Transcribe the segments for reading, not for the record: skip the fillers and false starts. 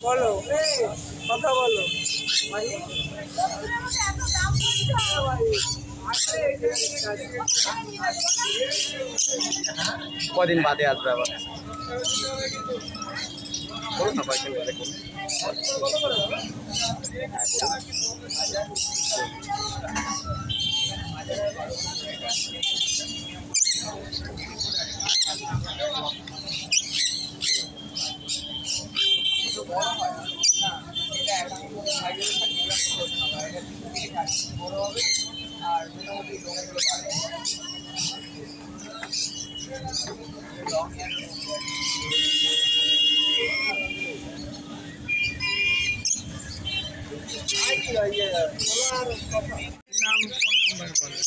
বলো, কথা বলো। কদিন বাদে আসবে আবার? বলুন না কয়েকদিন বাদে করুন।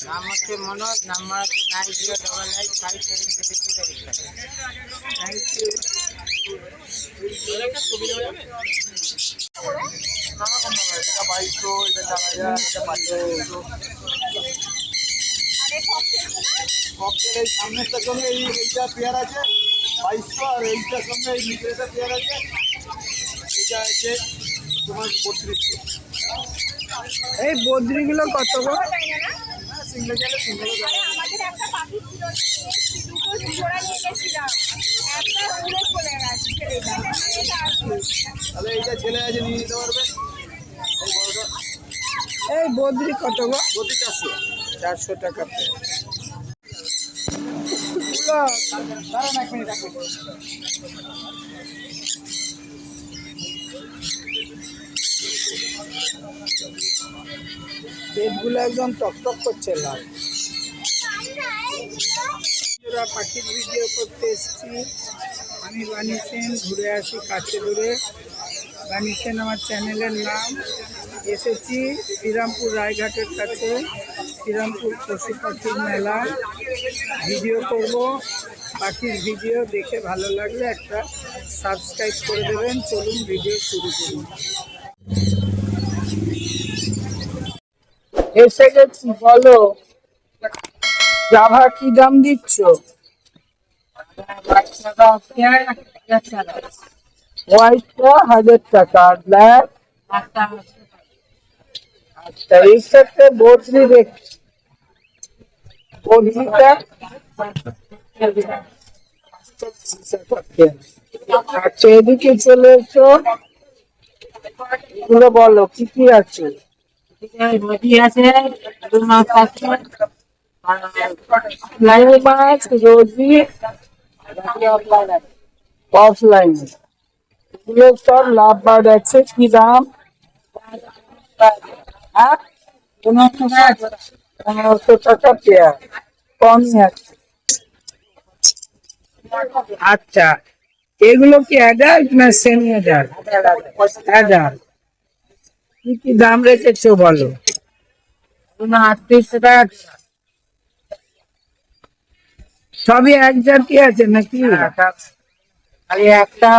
নাম হচ্ছে মনোজ, নাম্বার হচ্ছে 90885733। Thank you. এটা 2200, এটা 4000, এটা 500। ককটেল এই সামনেরটার সঙ্গে এইটা পেয়ার আছে 2200, আর এইটার সঙ্গে এই নিচেরটা পেয়ার আছে, এইটা আছে তোমার 3200। এই বদ্রিগুলো কত গো? সিঙ্গেল গেলে সিঙ্গেল আমাদের একটা পাখি ছিল, দুটো জোড়া নিয়ে গেছিলাম, একটা উড়ে চলে গেছে ছেলেটা। তাহলে এইটা ছেলে আছে, নিয়ে নিতে পারবে। এই বড়টা এই বদ্রি কত গো? 400। 400 টাকা পেয়ে। দাঁড়ান এক মিনিট, এক মিনিট। পেটগুলো একদম টকটক করছে লাল। ওরা পাখির ভিডিও করতে এসেছি। আমি বানি সেন, ঘুরে আসি কাছে দূরে। বানি সেন আমার চ্যানেলের নাম। এসেছি শ্রীরামপুর রায়ঘাটের কাছে, শ্রীরামপুর পশু পাখির মেলা। ভিডিও করব, পাখির ভিডিও দেখে ভালো লাগলে একটা সাবস্ক্রাইব করে দেবেন। চলুন ভিডিও শুরু করুন। এসে গেছি, বলো জাভা কি দাম দিচ্ছ? হোয়াইটটা 1000 টাকা, আর ব্ল্যাক? আচ্ছা, এই সাথে বদ্রি দেখছি। বদ্রিটা আচ্ছা, এদিকে চলে এসো। এগুলো বলো কি কি আছে? লাইন মাছ, রোজি, অফলাইন, এগুলো সব লাভ বার্ড আছে। কি দাম? 1500 টাকা পেয়ার, কমই আছে। আচ্ছা, এগুলো কি অ্যাডাল্ট না সেমি অ্যাডাল্ট? অ্যাডাল্ট। কি কি দাম রেখেছো বলো? 3800 টাকা। সবই এক জাতি আছে নাকি? খালি একটা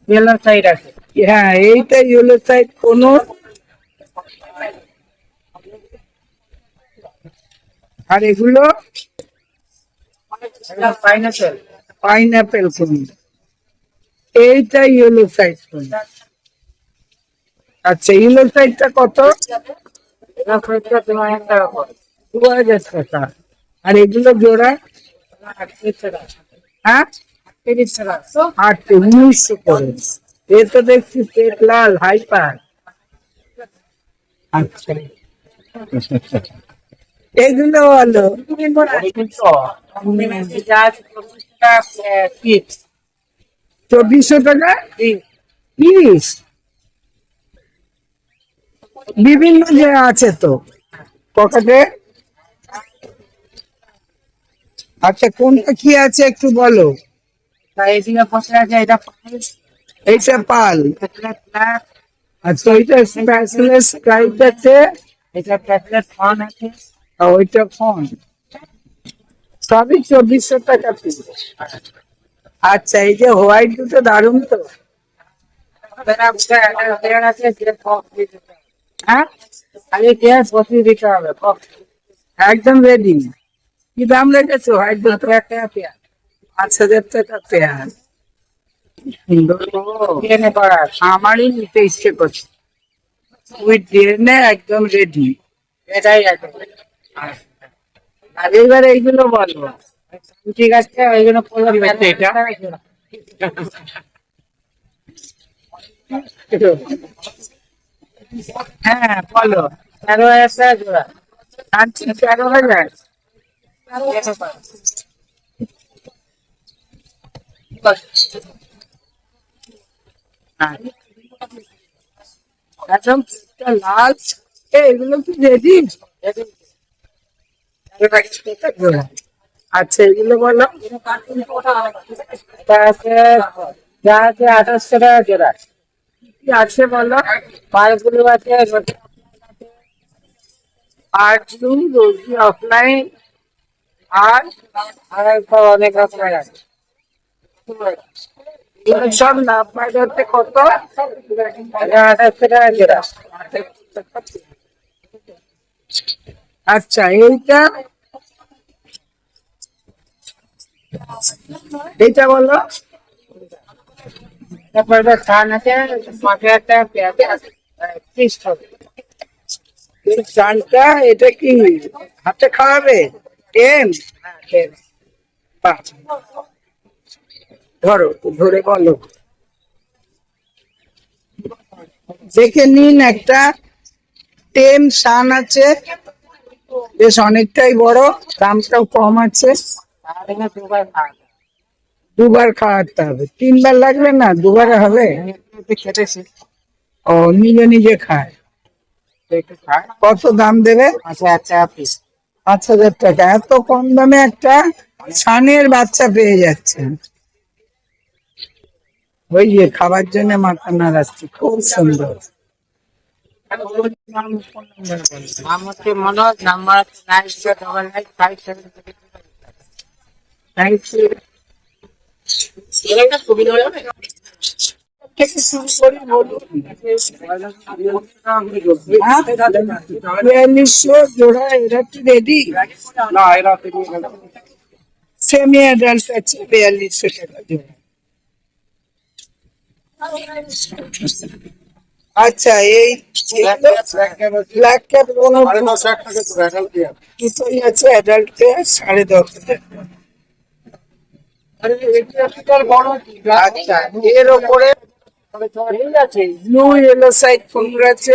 ইয়েলো সাইড আছে। হ্যাঁ, এইটা ইয়েলো সাইড। কোন আর এগুলো পাইনাপেল। পাইনাপেল কোন? এইটা ইয়েলো সাইড কোন? আচ্ছা, ইয়েলো সাইডটা কত? 2000 টাকা। আর এগুলো জোড়া? হ্যাঁ, 1900 করে। এ তো দেখছি পেট লাল, হাইপার। আচ্ছা, এগুলো হলো 2400 টাকা পিস। বিভিন্ন যে আছে তো পকেটে। আচ্ছা, কোনটা কি আছে একটু বলো। এইটা পাল। আচ্ছা, ওইটা স্পেশালিস্ট স্ট্রাইপ আছে। আর ওইটা ফন। সবই 2400 টাকা পিস। আচ্ছা, এই যে হোয়াইট দুটো দারুন তো। হ্যাঁ, একদম রেডি। কি দাম রেখেছো হোয়াইট দুটো? 5000 টাকা পেয়ার। সুন্দর ডিএনএ করা আমারই নিতে ইচ্ছে করছে উইথ ডিএনএ একদম রেডি এটাই আছে আর এবার এইগুলো বলো ঠিক আছে এইগুলো এটা হ্যাঁ বলো 13,000 টাকা জোড়া আনছি 13,000 একদম লাল এগুলো কি রেডি আচ্ছা এগুলো বলো যা আছে 2800 টাকা জোড়া কি আছে বলো পালগুলো আছে আর্ট রোজি অফলাইন আর অনেক রকমের আছে সব লাভ বাজারতে কত 2800 টাকা জোড়া আচ্ছা এইটা বলো তারপরে ছান আছে 5,000 টাকা পেঁয়াজ আছে 30 টাকা চানটা এটা কি হাতে খাওয়াবে ধরো ধরে বলো দেখে নিন একটা টেম শান আছে বেশ অনেকটাই বড় দামটাও কম আছে দুবার খাওয়াতে হবে 3 বার লাগবে না দুবারে হবে খেতেছি ও নিজে নিজে খায় কত দাম দেবে 5,000 টাকা পিস 5,000 টাকা এত কম দামে একটা ছানের বাচ্চা পেয়ে যাচ্ছে ওই যে খাবার জন্য মাথা নাড়াচ্ছি খুব সুন্দর নাম হচ্ছে মনোজ নাম্বার হচ্ছে 92 জোড়া এরা কি রেডি না এরা সেমি অ্যাডাল্ট আছে 4200 টাকা জোড়া আচ্ছা এই ব্ল্যাক ক্যাপ কিছুই আছে অ্যাডাল্ট কে 10.5 আচ্ছা এর ওপরে ব্লু ইয়েলো সাইড ফুল আছে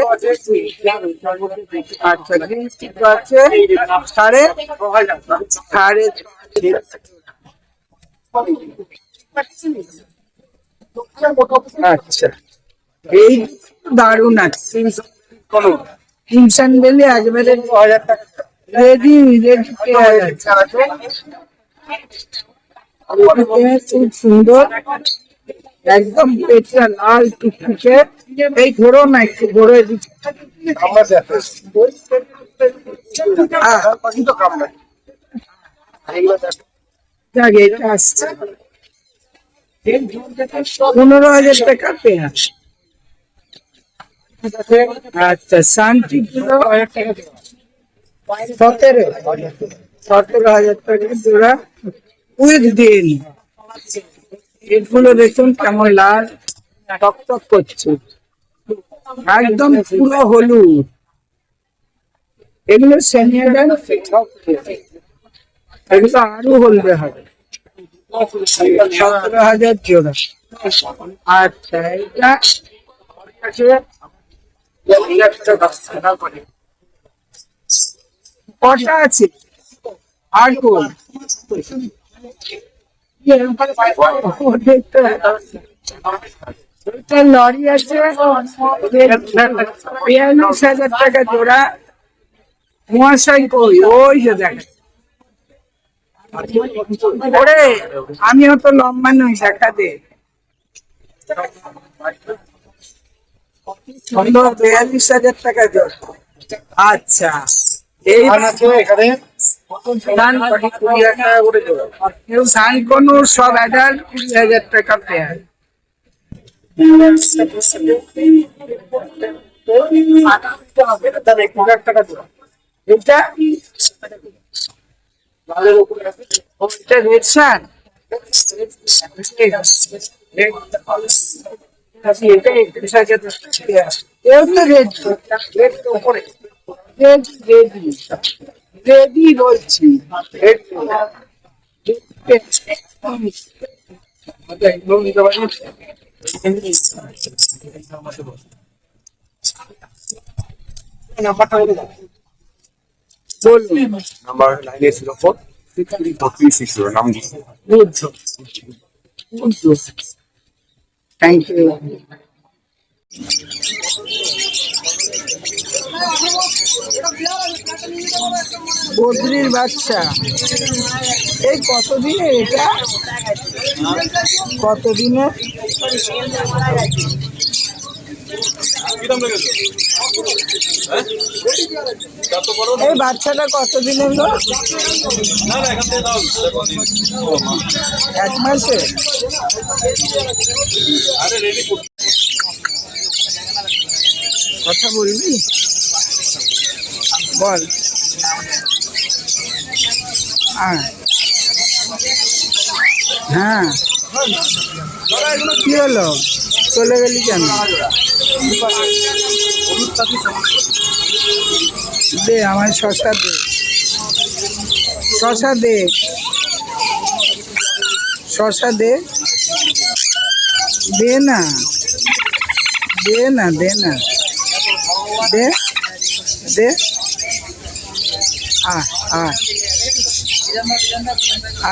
আচ্ছা গ্রিন স্টিক আছে 3.5 আচ্ছা এই দারুন আছে কিমসান বেলি একবারে 1000 টাকা রেডি খুব সুন্দর একদম পেটটা লাল টুকটুকে এই ঘোরো না একটু ঘোরে এটা আসছে 15,000 টাকা পেঁয়াজ আচ্ছা শান্তি 17,000 টাকা জোড়া উইথ দিন এগুলো দেখুন কেমন লাল টকটক করছে একদম পুরো হলুদ এগুলো সেনিয়ার এগুলো আরো হলদে হবে 17,000 জোড়া আচ্ছা এটা কটা আছে আর কোন লরি আছে 42,000 টাকা জোড়া মহাশয় কই ওই যে দেখ ওরে আমি অত লম্বা নই দেখা দে 42,000 টাকা জোড়া আচ্ছা এই এখানে সব অ্যাডাল্ট 20,000 টাকা পেয়ার এটা রেড শার্ট এও তো রেডি বলছি। বলুন। নাম্বার 9804 4360 নাম কি? বুঝছো বুঝছো, থ্যাংক ইউ। বদ্রির বাচ্চা, এই কতদিনের এটা, কতদিনের? এই বাচ্চাটা কতদিনের গো? এক মাসে? কথা বলবি, বল। হ্যাঁ হ্যাঁ, কি হলো, চলে গেলি কেন? দে আমার শশা দে, শশা দে, শশা দে, দে না, দে না, দে না, দে দে। আয় আয়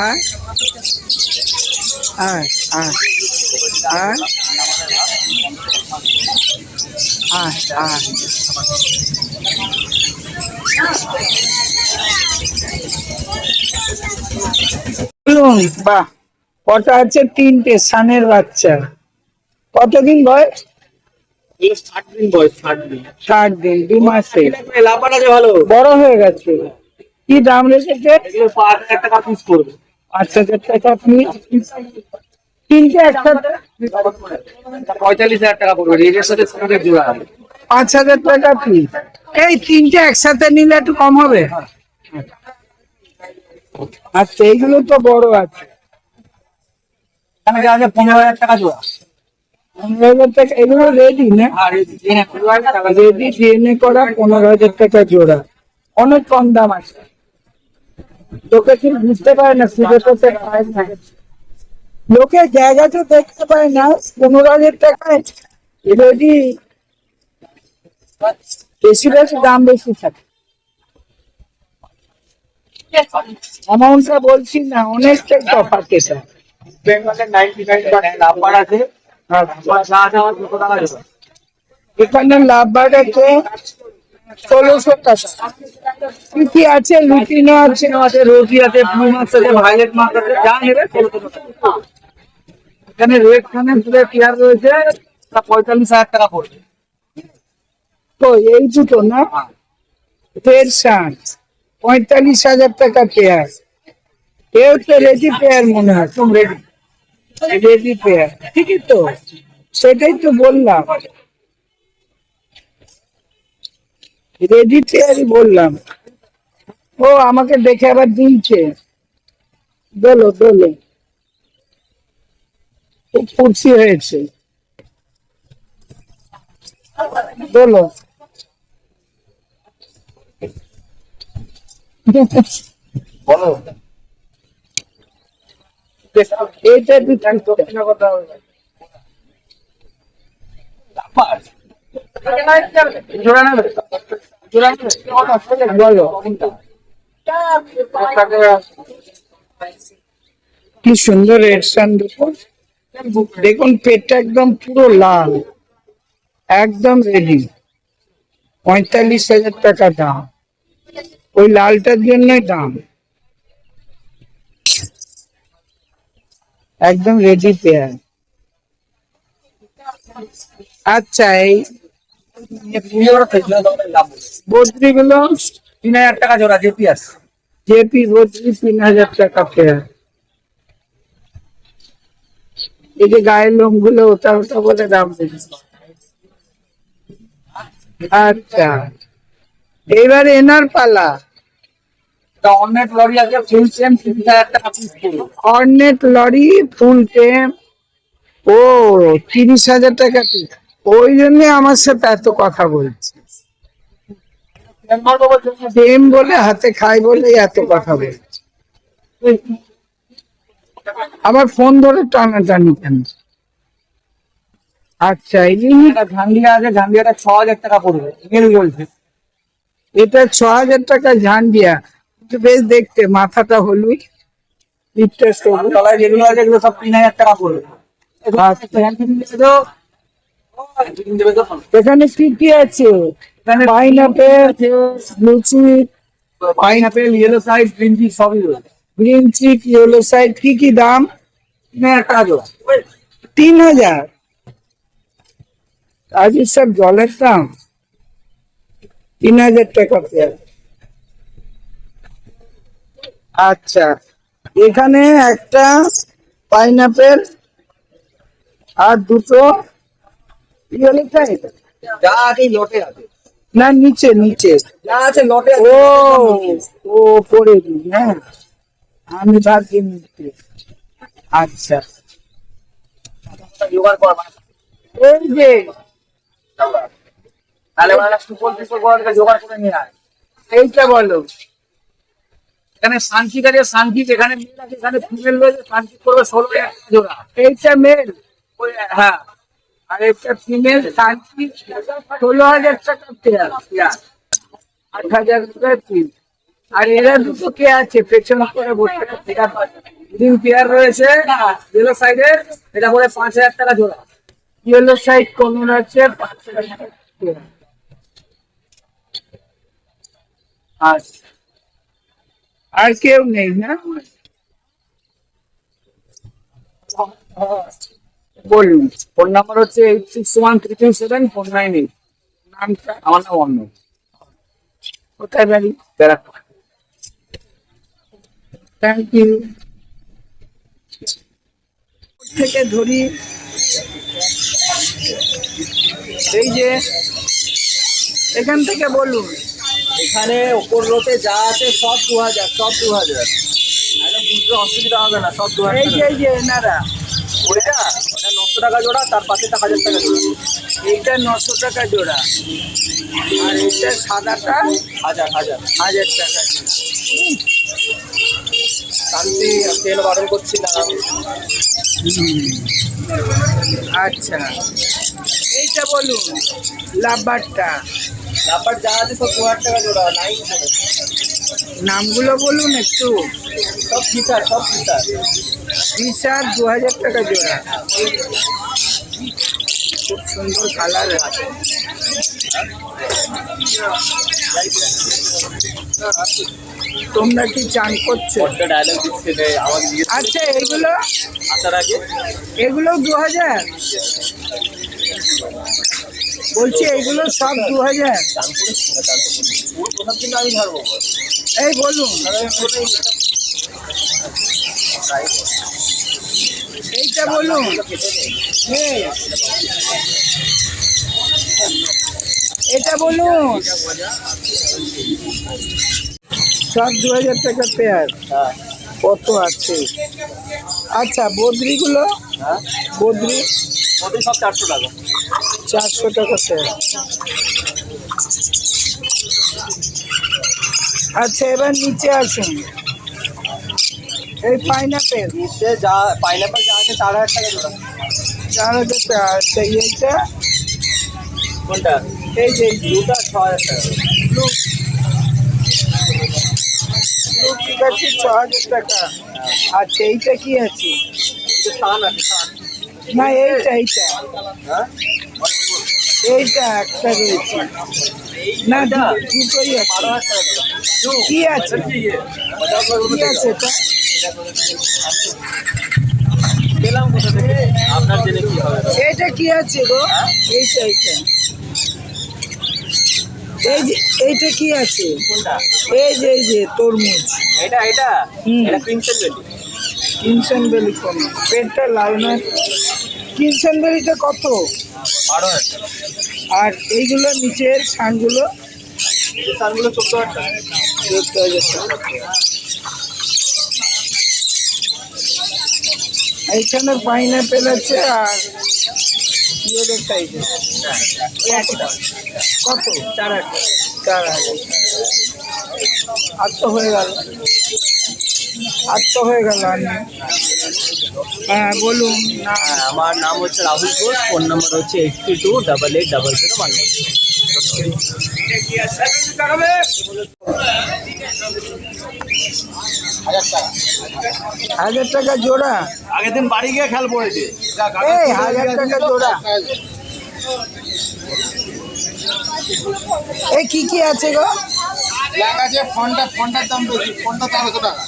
আয় আয় আয় আয় আয় আয়। বাহ, কটা আছে? তিনটে সানের বাচ্চা। কতদিন বয়স? 60 দিন বয়স, 60 দিন। 60 দিন, 2 মাসে লাফান আছে ভালো, বড় হয়ে গেছে। কি দাম রেখেছে? এগুলো 5000 টাকা পিস পড়বে। 5000 টাকা পিস, তিনটে একসাথে 45000 টাকা পড়বে, এর সাথে সঙ্গে জোড়া হবে। 5000 টাকা পিস। এই তিনটে একসাথে নিলে একটু কম হবে। আচ্ছা, এইগুলো তো বড় আছে। এখানে যা আছে 15000 টাকা জোড়া। 15,000 টাকা এগুলো রেডি না? আর এই জেনে 15000 টাকা রেডি ডিএনএ করা 15,000 টাকা জোড়া, অনেক কম দাম আছে। লোকে কি বুঝতে পারে না, সুযোগ করতে পারে না, লোকে জায়গাটা দেখতে পায় না। 15,000 টাকায় রেডি, বেশি বেশি দাম বেশি থাকে। অ্যামাউন্টটা বলছি না, অনেকটা তফাৎ আছে। বেঙ্গলের 99 নাম্বার আছে, আর যা আছে আমার 200 টাকা জোড়া। এখানে লাভ বাড়াতে 1600 টাকা। কি কি আছে? লুটিনো আছে, আছে রোজি আছে, ব্লু মাছ আছে, ভায়োলেট মাছ আছে, যা নেবে 1600 টাকা। এখানে রেড খানে পুরো টিয়ার রয়েছে, তা 45000 টাকা পড়বে। তো এই দুটো না, 1.5 45,000 টাকা পেয়ার। এও তো রেডি পেয়ার মনে হয়, একদম রেডি। রেডি পেয়ার, ঠিকই তো, সেটাই তো বললাম, রেডি পেয়ারই বললাম। ও আমাকে দেখে আবার দিচ্ছে, দোলো দোলো, খুব ফুর্তি হয়েছে, দোলো। বলো এইটা কথা হবে। জোড়া নেবে, জোড়া নেবে বলো, কি সুন্দর রেডসান দেখুন, দেখুন পেটটা একদম পুরো লাল, একদম রেডি। 45,000 টাকা দাম, ওই লালটার জন্যই দাম। একদম রেডি পেয়ার। আচ্ছা, এই বদ্রিগুলো 3000 টাকা জোড়া জেপি আছে। জেপি বদ্রি 3000 টাকা পেয়ার। এই যে গায়ের লোম গুলো ওটা ওটা বলে দাম দিচ্ছে। আচ্ছা, এবার এনার পালা। অনেক লরি আছে, ফুল সেম 3000 টাকা পিস পড়বে। অর্নেট লরি ফুল টেম ও 30,000 টাকা পিস, ওই জন্য আমার সাথে এত কথা বলছে। প্রেম বলে হাতে খাই বলে এত কথা বলছে। আবার ফোন ধরে টানাটানি কেন? আচ্ছা এই ঘান্ডিয়া আছে, ঘান্ডিয়াটা 6,000 টাকা পড়বে, ইমেল বলছে। এটা 6,000 টাকা ঝান্ডিয়া, কিন্তু বেশ দেখতে, মাথাটা হলুদ, পিঠটা সবুজ। তলায় যেগুলো আছে এগুলো সব 3,000 টাকা পড়বে। এখানে কি কি আছে? Pineapple, luchi, pineapple, yellow side, green tea সবই রয়েছে। গ্রিন চিক, ইয়েলো সাইড, কি কি দাম? 3,000 টাকা জোড়া। 3,000। আজ সব জলের দাম। 3,000 টাকা পেয়ার। আচ্ছা, এখানে একটা পাইনাপেল আর দুটো ইয়েলো সাইড। যা আছে লটে আছে, না নিচে নিচে যা আছে লটে আছে। ও ও পরে দিই, হ্যাঁ আমি ভাবছি নিচে। আচ্ছা জোগাড় কর এই যে তাহলে ওরা সুপল পিপল করে জোগাড় করে নিয়ে আয়। এইটা বলো। এখানে সানকিক আছে, সানকিক এখানে মেল আছে, এখানে ফিমেল রয়েছে। সানকিক করবে 16,000 টাকা জোড়া। এইটা মেল হ্যাঁ, আর একটা ফিমেল, 16,000 টাকা পেয়ার, 8,000 টাকা পিস। আর এরা দুটো কে আছে পেছনে করে বসে? গ্রিন পেয়ার রয়েছে ইয়েলো সাইডের, এটা করে 5,000 টাকা জোড়া। ইয়েলো সাইড কমন আছে 5,000 টাকা পেয়ার। আচ্ছা, আর কেউ নেই না? বলুন, ফোন নাম্বার হচ্ছে 86133749. নামটা? আমার নাম অন্য। কোথায় বাড়ি? ব্যারাকপুর। Thank you. থেকে ধরি, এই যে এখান থেকে বলুন। এখানে ওপর রোতে যা আছে সব 2,000, সব 2,000। একদম বুঝতে অসুবিধা হবে না, সব 2,000 এই যে এই যে এনারা, ওটা 900 টাকা জোড়া, তার পাশে 1,000 টাকা জোড়া। এইটা 900 টাকা জোড়া, আর এইটা সাদাটা 1,000 1,000 টাকা জোড়া। শান্তি তেল বারণ করছিলাম। আচ্ছা এইটা বলুন, লাভবারটা ব্যাপার যা আছে সব 2,000 টাকা জোড়া, নাই নামগুলো বলুন একটু। সব ফিচার, সব ফিচার। বিশাল 2,000 টাকা জোড়া, খুব সুন্দর কালার আছে। তোমরা কি চান করছো? একটা ডায়লগ দিচ্ছে যে আমাকে জিজ্ঞেস আচ্ছা এগুলো, আসার আগে এগুলো 2,000 বলছি, এগুলো সব 2,000। চান করে ওর প্রথম কিন্তু আমি ধরবো। এই বলুন, এইটা বলুন। এই, এটা বলুন, সব 2,000 টাকা পেয়ার। হ্যাঁ কত আছে? আচ্ছা বদ্রিগুলো, হ্যাঁ, বদ্রি ওদের সব 400 টাকা। 400 টাকা পেয়ার। আচ্ছা এবার নিচে আসুন, এই পাইনাপেল নিচে যা পাইনাপেল যা আছে 4,000 টাকা জোড়া। 4,000 টাকা। আচ্ছা এইটা, কোনটা? এই যে দুটা 6,000 টাকা। ব্লু, ব্লু ঠিক আছে 6,000 টাকা। আচ্ছা এইটা কি আছে? এটা সান আছে, সান। না এইটা, এইটা হ্যাঁ এইটা একটা রয়েছে না, দুটোই আছে। 12,000 টাকা জোড়া। কি আছে? কি আছে এটা? পেলাম কোথা থেকে? আপনার জেনে কি হবে? এইটা কি আছে গো? এইটা এইটা, এই যে এইটা কি আছে? কোনটা? এই যে তরমুজ, এটা এটা হুম। এটা ক্রিমসন বেলি। কিনসেন বেলি কোন? পেটটা লাল নয়? কিনসেন বেলিটা কত? 12,000 টাকা। আর এইগুলো নিচের সানগুলো? এই সানগুলো 14,000 টাকা। 14,000 টাকা। এইখানে পাইনাপেল আছে আর ইয়েলো সাইজের কত 4,000 আর তো হয়ে গেল আর নেই। হ্যাঁ বলুন না। আমার নাম হচ্ছে রাহুল ঘোষ, ফোন নাম্বার হচ্ছে 82880001। 1,000 টাকা জোড়া। আগের দিন বাড়ি গিয়ে খেয়াল পড়েছে। এই 1,000 টাকা জোড়া। এই কি আছে গো? ব্ল্যাক আছে, ফোনটার দাম বেশি, ফোনটা 1300 টাকা।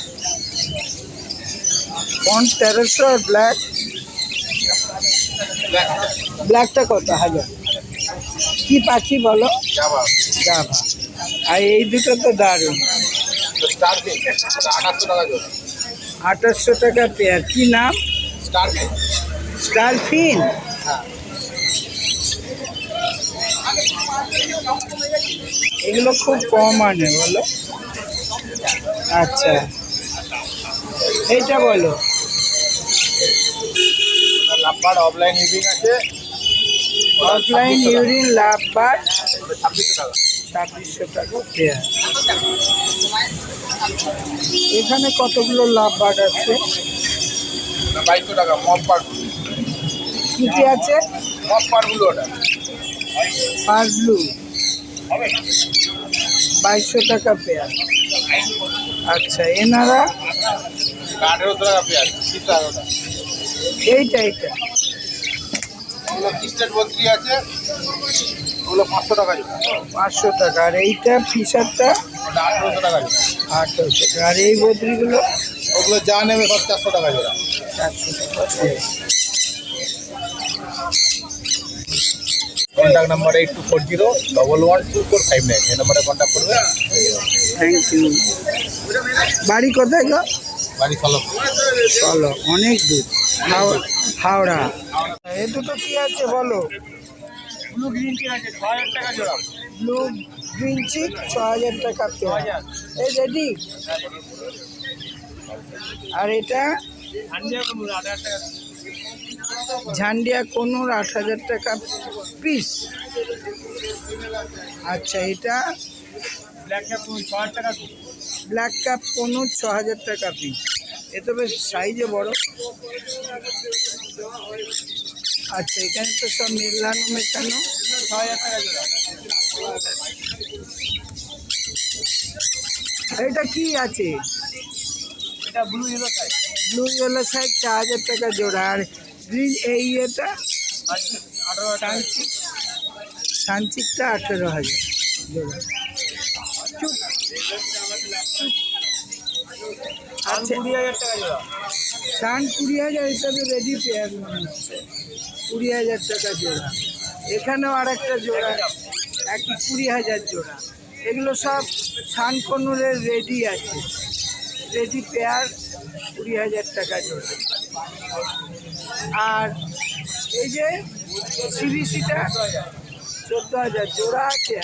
ফোন 1300 আর ব্ল্যাকটা কত? 1,000। কি পাখি বলো? জাভা। আর এই দুটো তো দারুণ। স্টার পিন 800 টাকা জোড়া। 800 টাকা পেয়ার। কি নাম? Star pin. স্টার ফিন। এগুলো খুব কম আনে বলো। আচ্ছা এইটা বলো। লাভবার অফলাইন ইভিং আছে, অফলাইন ইউরিন লাভবার 2600 টাকা। 2600 টাকা পেয়ার। এখানে কতগুলো লাভবার আছে? 2200 টাকা। মপ পার, কি আছে? মপ পারগুলো ওটা পার ব্লু 2200 টাকা পেয়ার। আচ্ছা এনারা 1800 টাকা পেয়ার। 11 এইটা ওগুলো কিস্টেট বদ্রি আছে, ওগুলো 500 টাকা জোড়া। 500 টাকা। আর এইটা ফিশারটা ওটা 1800 টাকা জোড়া। 800 টাকা। আর এই বদ্রিগুলো ওগুলো যা নেবে সব 400 টাকা জোড়া। 400 টাকা পেয়ার। Contact number 8240112459। এই নাম্বারে কন্ট্যাক্ট করবে। Thank you. বাড়ি কোথায় গো? বাড়ি ফলো। চলো অনেক দূর। হাওড়া। এ দুটো কি আছে বলো? ব্লু গ্রিন টি আছে 6000 টাকা জোড়া। ব্লু গ্রিন চিক 6000 টাকা পেয়ার। এই রেডি। আর এটা ঝান্ডিয়া কোনুর 8,000 টাকা পিস। আচ্ছা এটা ব্ল্যাক ক্যাপ 6000 টাকা পিস। ব্ল্যাক কাপ কোনুর 6,000 টাকা পিস। এ তো বেশ সাইজে বড়। আচ্ছা এখানে তো সব মেঘানো 6000 টাকা জোড়া। এটা কি আছে? এটা blue yellow size. Blue yellow size 4,000 টাকা জোড়া। আর গ্রিন এই এটা 18,000 টাকা। সানচিকটা 18,000 জোড়া। আচ্ছা 20,000 টাকা জোড়া। সান 20,000। এটা তো রেডি পেয়ার মনে হচ্ছে। 20,000 টাকা জোড়া। এখানেও আর একটা জোড়া একই 20,000 জোড়া। এগুলো সব সান কনুরের রেডি আছে। রেডি পেয়ার 20,000 টাকা জোড়া। আর এই যে সিবিসিটা 14,000 জোড়া আছে।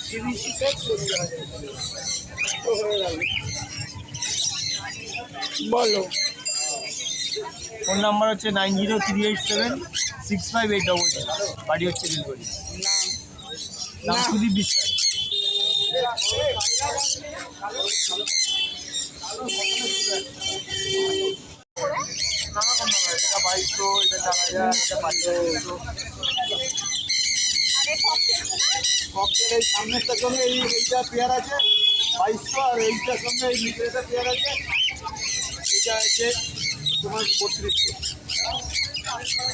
সিবিসিটা 14,000 তো হয়ে গেল। বলো। ফোন নাম্বার হচ্ছে 9038765800। বাড়ি হচ্ছে বিলগড়ি। নাম নাম সুদীপ বিশ্বাস। এটা 2200, এটা 4000, এটা 500। ককটেল এই সামনেরটার সঙ্গে এইটা পেয়ার আছে 2200, আর এইটার সঙ্গে এই নিচেরটা পেয়ার আছে, এটা আছে তোমার 3200।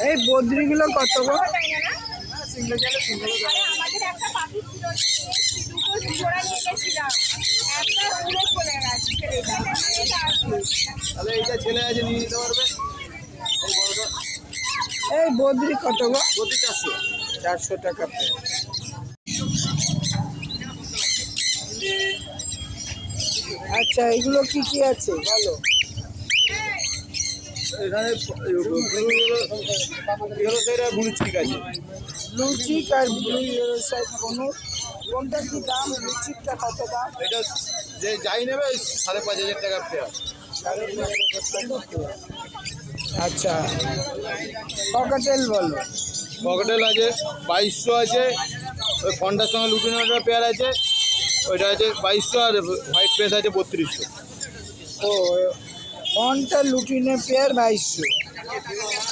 এই বদ্রিগুলো কত গো? সিঙ্গেল চাইলে সিঙ্গেল আমাদের একটা পাখি ছিল, দুটো জোড়া নিয়ে গেছিলাম, একটা উড়ে চলে গেছে ছেলেটা। এটা আছে। তাহলে এইটা ছেলে আছে, নিয়ে নিতে পারবে। এই বড়টা এই বদ্রি কত গো? 400। 400 টাকা পেয়ার। আচ্ছা এগুলো কি আছে বলো? এখানে ইয়েলো সাইড আর ব্লু চিক আছে। ব্লু চিক আর ব্লু ইয়েলো সাইড কোনটা কি দাম? ব্লু চিকটা কত দাম? এটা যে যাই নেবে 5,500 টাকা পেয়ার। আচ্ছা, ককাটেল বলো। পকেটেল আছে 2200 আছে, ওই ফন্ডার সঙ্গে লুটিনোটার পেয়ার আছে, ওইটা আছে 2200, আর হোয়াইট পেস আছে 3200। ও, ফনটা লুটিনের পেয়ার 2200।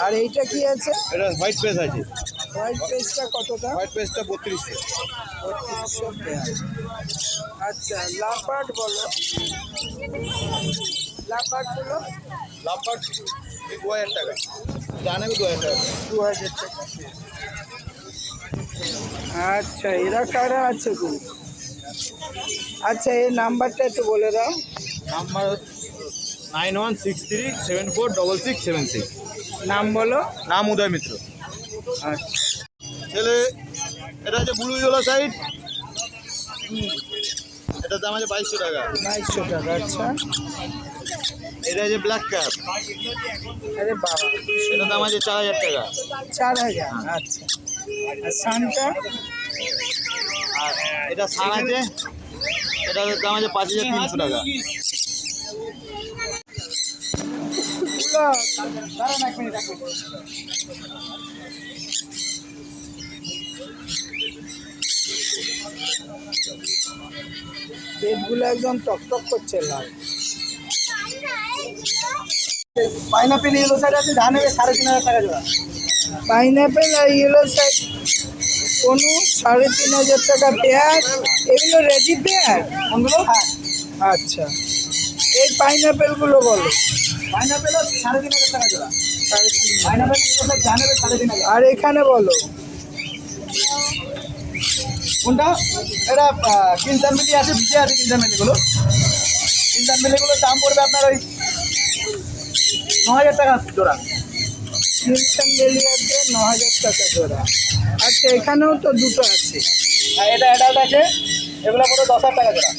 আর এইটা কি আছে? এটা হোয়াইট পেস আছে, হোয়াইট পেজটা কতটা? হোয়াইট পেসটা 3200। 3200 পেয়ার। আচ্ছা, লাপাট বলো। লাপাট বলো। লাভবাট 2000 টাকা, জানে 2000 টাকা। 2000 টাকা। আচ্ছা, এরা কারা আছে গো? আচ্ছা, এই নাম্বারটা একটু বলে দাও। নাম্বার 9163746676। নাম বলো। নাম উদয় মিত্র। আচ্ছা, ছেলে এটা হচ্ছে ব্লু ইয়েলো সাইড, এটার দাম আছে 2200 টাকা। 2200 টাকা। আচ্ছা, এটা আছে ব্ল্যাক ক্যাপ, আরে বাবা, এটার দাম আছে 4000 টাকা। 4000। আচ্ছা, আর সানটা? আর এটা সান আছে, এটার দাম আছে 5300 টাকা। পেটগুলো একদম টকটক করছে লাল। পাইনাপেল ইয়েলো সাইড আছে, ধান নেবে 3500 টাকা জোড়া। পাইনাপেল আর ইয়েলো সাইড কোনো 3500 টাকা পেয়ার। এগুলো রেডি পেয়ার কোনগুলো? আচ্ছা, এই পাইনাপেলগুলো বলো। পাইনাপেল 3500 টাকা জোড়া। 3500। পাইনাপেল ইয়েলো সাইড ধান নেবে 3500। আর এখানে বলো। কোনটা? এটা কিনসান মিলি আছে, ভিজে আছে কিনসান মিলিগুলো। কিনসান মিলিগুলোর দাম পড়বে আপনার ওই 9000 টাকা জোড়া। কিনসান বেলিয়াতে 9000 টাকা জোড়া। আচ্ছা, এখানেও তো দুটো আছে। আর এটা অ্যাডাল্ট আছে, এগুলো পড়বে 10000 টাকা জোড়া।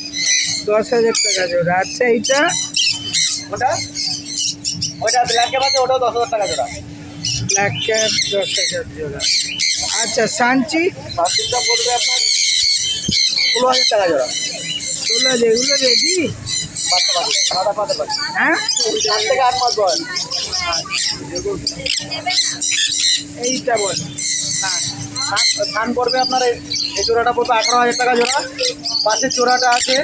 10000 টাকা জোড়া। আচ্ছা, এইটা? ওটা ওইটা ব্ল্যাক ক্যাপ আছে, ওটাও 10000 টাকা জোড়া। ব্ল্যাক ক্যাপ 10000 জোড়া। আচ্ছা, সানচি? সাবজিটা পড়বে আপনার 16000 টাকা জোড়া। 16, এগুলো রেডি? বাচ্চা পাখি, সাদা পাতা পাখি, হ্যাঁ, 7 থেকে 8 মাস বয়স। এইটা বল। ধান পড়বে আপনার এই জোড়াটা পড়বে 18000 টাকা জোড়া। পাশের জোড়াটা আছে,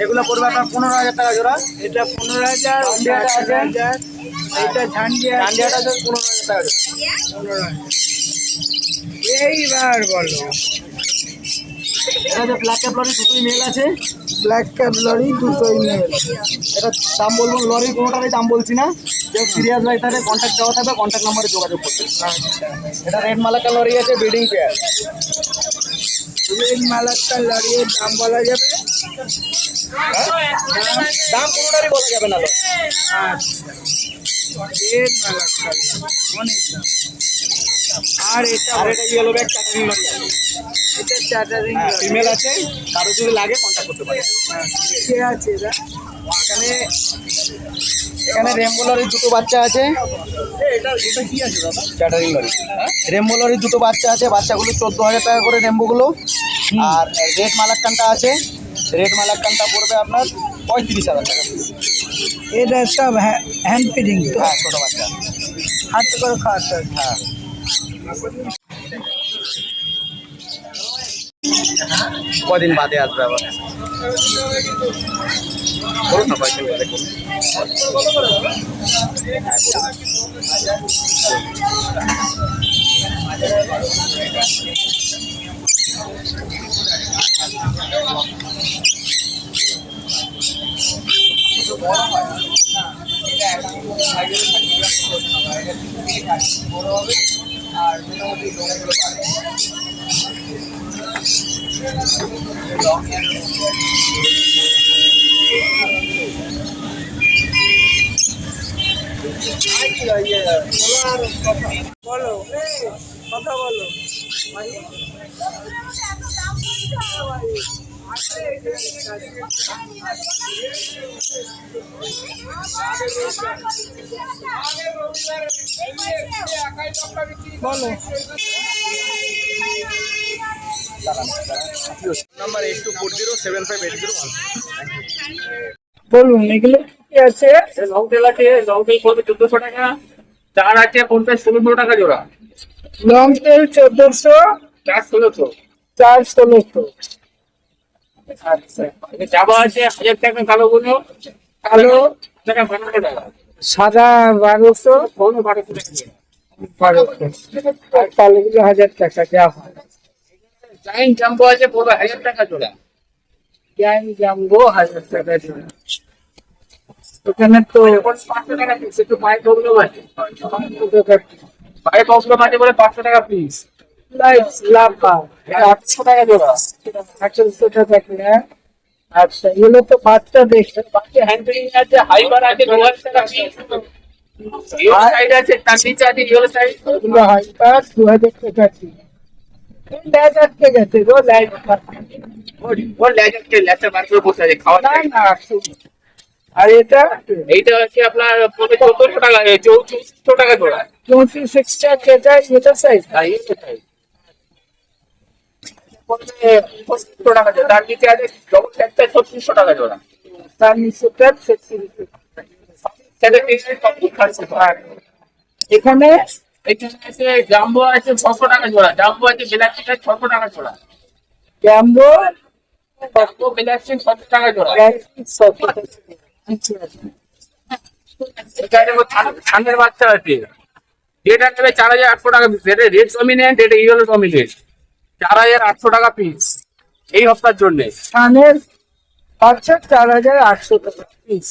এগুলো পড়বে আপনার 15000 টাকা জোড়া। এটা 15000। ঝান্ডিয়াটা আছে। 8000। এইটা ঝান্ডিয়া। ডান্ডিয়াটা আছে 15000 টাকা জোড়া। 15,000। এইবার বলো। এটা যে ব্ল্যাক ক্যাপ লরি, দুটোই মেল আছে। ব্ল্যাক ক্যাপ লরি দুটোই মেল। এটা দাম বলবো, লরির কোনোটারই দাম বলছি না। কেউ সিরিয়াস রাইটারে কন্ট্যাক্ট দেওয়া থাকবে, কন্ট্যাক্ট নাম্বারে যোগাযোগ করতে। আচ্ছা, এটা রেড মালাকা লরি আছে, ব্রিডিং পেয়ার। রেড মালাক্কার লরির দাম বলা যাবে? দাম কোনোটারই বলা যাবে না। আচ্ছা, রেড মালাক্কার অনেক দাম। আর এটা? আর এটা ইয়েলো ব্যাগ চাটারিং লরি আছে। এটা চার্টারিং। ফিমেল আছে, কারো যদি লাগে কন্ট্যাক্ট করতে পারে। কে আছে এরা? এখানে এখানে রেমবো লরির দুটো বাচ্চা আছে। এটা কি আছে দাদা? চাটারিং লরি। রেমবো লরির দুটো বাচ্চা আছে, বাচ্চাগুলো 14000 টাকা করে রেমবোগুলো। আর রেড মালাক্কানটা আছে, রেড মালাক্কানটা পড়বে আপনার 35000 টাকা। এটা সব হ্যান্ড ফিডিং তো? হ্যাঁ, ছোটো বাচ্চা। হাতে করে খাওয়াতে হবে। হ্যাঁ, কদিন বাদে আসবে আবার। বলুন না পয়সা করুন। বলো, কথা বলো। বলো। নাম্বার 8240758016। বলুন এগুলো। কি আছে? লং টেল আছে, লং টেল পড়বে 1400 টাকা। চার আছে পড়বে 1600 টাকা জোড়া। লং টেল 1400, চার 1600। 4 1600। আচ্ছা, চাবা আছে 1000 টাকা কালোগুলো, কালো টাকা 1200 টাকা। সাদা 1200, কোনো 1200 টাকা জোড়া। 1200, আর কালোগুলো 1000 টাকা যা হয়। জাইন জাম্বো আছে পড়বে 1000 টাকা জোড়া। জ্ঞান জাম্বো 1000 টাকা জোড়া। এখানে তো এখন 500 টাকা পিস, একটু পায়ে প্রবলেম আছে। পায়ে প্রবলেম আছে বলে 500 টাকা পিস। লাইট লাভা 800 টাকা জোড়া। 800 টাকা কিনা। আচ্ছা, এগুলো তো বাচ্চা দেখছে। বাকি হ্যান্ডলিং আছে, হাইবার আছে 2000 টাকা পিস। ইয়েলো সাইড আছে, তার নিচে আছে ইয়েলো সাইড। এগুলো হাইপার 2000 টাকা কিনা। ল্যাজ আটকে গেছে গো, ল্যাজ। ওর লেজারকে লেজার বার করে বসে আছে খাওয়া না যায়। না, আর এটা এইটা হচ্ছে আপনার 1400 টাকা, 3400 টাকা জোড়া। 34 এক্সট্রা কেটা, এটা সাইজ। আর এইটা সাইড পড়বে 2500 টাকা জোড়া। তার নিচে আছে ডবল ট্যাপটা 3600 টাকা জোড়া। তার নিচেটা 36। সেটা টেক্সটাইল কমপ্লিট খাচ্ছে। এখানে এখানে আছে জাম্বো আছে 600 টাকা জোড়া। জাম্বো আছে গ্যালাক্সিটা 600 টাকা জোড়া। ক্যাম্বো জাম্বো গ্যালাক্সি 600 টাকা জোড়া। এখানে ধানের বাচ্চা আছে, এটা নেবে 4800 টাকা পিস। এটা রেড ডমিনেন্ট, এটা ইয়েলো ডমিনেন্ট। 4800 টাকা পিস এই হপ্তার জন্য। ধানের বাচ্চা 4800 টাকা পিস।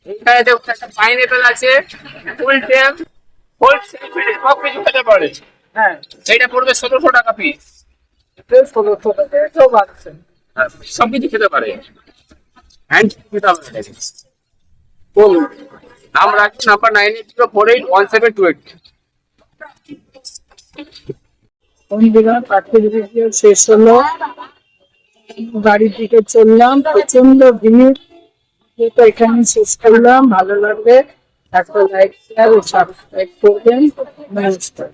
এখানে দেখুন একটা পাইনঅ্যাপেল আছে, ফুল টেম, ফুল সেলফিড, সব কিছু খেতে পারে। হ্যাঁ, এইটা পড়বে 1700 টাকা পিস। 1600 টাকা। এটাও বাচ্চা। সব কিছু খেতে পারে। হ্যান্ড খেতে হবে। বলুন। নাম রাখছি নাম্বার 9804817280। বন্ধুরা, পাখির ভিডিও শেষ হলো। বাড়ির দিকে চললাম, প্রচন্ড ভিড়। এটা এখানে শেষ করলাম। ভালো লাগলে একটা লাইক শেয়ার ও সাবস্ক্রাইব করবেন। নমস্কার।